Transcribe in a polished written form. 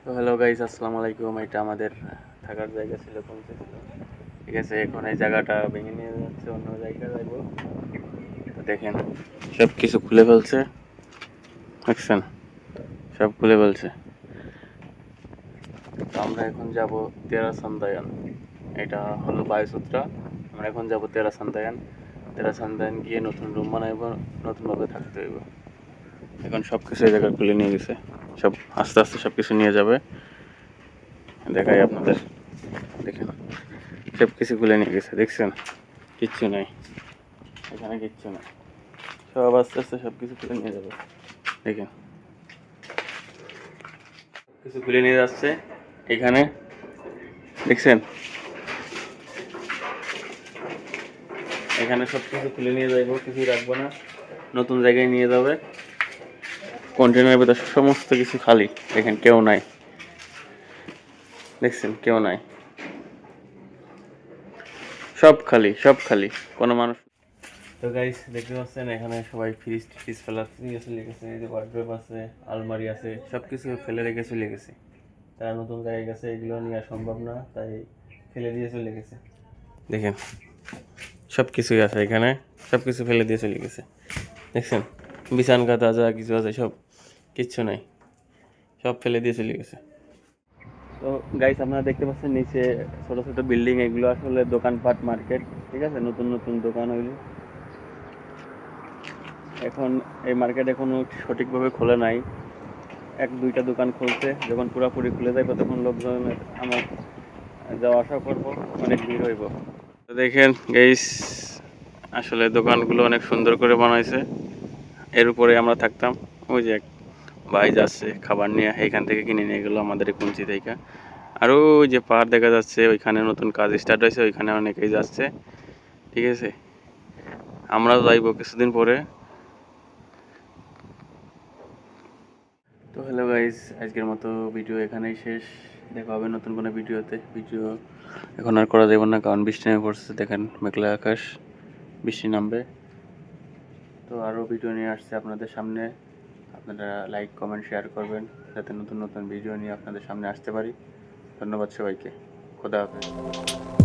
তো hello guys, আসসালামু আলাইকুম। এটা আমাদের থাকার জায়গা ছিল, পৌঁছেছিল। ঠিক আছে, এখন এই জায়গাটা ভেঙে নিয়ে যাচ্ছে, অন্য জায়গায় যাবো। তো দেখেন, সব কিছু খুলে ফেলছে, দেখছেন, সব খুলে ফেলছে। তো আমরা এখন যাব তেরাসান্দায়ান। এটা হলো বায়ুসূত্রা। আমরা এখন যাব তেরাসান্দায়ান। তেরাসান্দায়ান গিয়ে নতুন রুম বানাইবো, নতুনভাবে থাকতে হইব। এখন সব কিছু এই জায়গায় খুলে নিয়ে গেছে, সব আস্তে আস্তে সব কিছু নিয়ে যাবে। দেখাই আপনাদের, দেখেন সব কিছু খুলে নিয়ে গেছে, দেখছেন, কিচ্ছু নাই এখানে, কিচ্ছু নাই। সব আস্তে আস্তে সব কিছু খুলে নিয়ে যাবে। দেখেন কিছু খুলে নিয়ে যাচ্ছে এখানে, দেখছেন, এখানে সব কিছু খুলে নিয়ে যাইব, কিছুই রাখবো না, নতুন জায়গায় নিয়ে যাবে। কন্টেনারের ভিতরে সমস্ত কিছু খালি, দেখেন কেউ নাই, দেখছেন কেউ নাই, সব খালি, সব খালি, কোনো মানুষ। তো গাইস দেখতে পাচ্ছেন এখানে সবাই ফ্রিজ টিজ ফেলা দিয়ে চলে গেছে। এই যে ওয়ার্ড্রোব আছে, আলমারি আছে, সব কিছু ফেলে রেখে চলে গেছে। তারা নতুন জায়গায় গেছে, এগুলো নেওয়া সম্ভব না, তাই ফেলে দিয়ে চলে গেছে। দেখেন সব কিছুই আছে এখানে, সব কিছু ফেলে দিয়ে চলে গেছে, দেখছেন, বিছান কাঁথা যা কিছু আছে সব, কিচ্ছু নাই, সব ফেলে দিয়ে চলে গেছে। তো গাইস আপনারা দেখতে পাচ্ছেন নিচে ছোট ছোট বিল্ডিং, এগুলো আসলে দোকানপাট, মার্কেট। ঠিক আছে, নতুন নতুন দোকান হইলো। এখন এই মার্কেট এখনো সঠিকভাবে খোলে নাই, এক দুইটা দোকান খুলছে। যখন পুরোপুরি খুলে যাবে তখন লোকজনের আমার যাওয়া আসা করবো, অনেক ভিড় হইব। তো দেখেন গাইস, আসলে দোকানগুলো অনেক সুন্দর করে বানাইছে। এর উপরে আমরা থাকতাম। ওই যে এক ভাই যাচ্ছে খাবার নিয়ে, এখান থেকে কিনে নিয়ে গেলো আমাদের এই কুঞ্চি থেকে। আর ওই যে পাহাড় দেখা যাচ্ছে, ওইখানে নতুন কাজ স্টার্ট হয়েছে, ওইখানে অনেকেই যাচ্ছে। ঠিক আছে, আমরাও যাইব কিছুদিন পরে। তো হ্যালো গাইস, আজকের মতো ভিডিও এখানেই শেষ। দেখা হবে নতুন কোনো ভিডিওতে। ভিডিও এখন আর করা যাবে না, কারণ বৃষ্টি নেমে পড়ছে। দেখেন মেঘলা আকাশ, বৃষ্টি নামবে। তো আরও ভিডিও নিয়ে আসছে আপনাদের সামনে। আপনারা লাইক, কমেন্ট, শেয়ার করবেন, যাতে নতুন নতুন ভিডিও নিয়ে আপনাদের সামনে আসতে পারি। ধন্যবাদ সবাইকে। খোদা হাফেজ।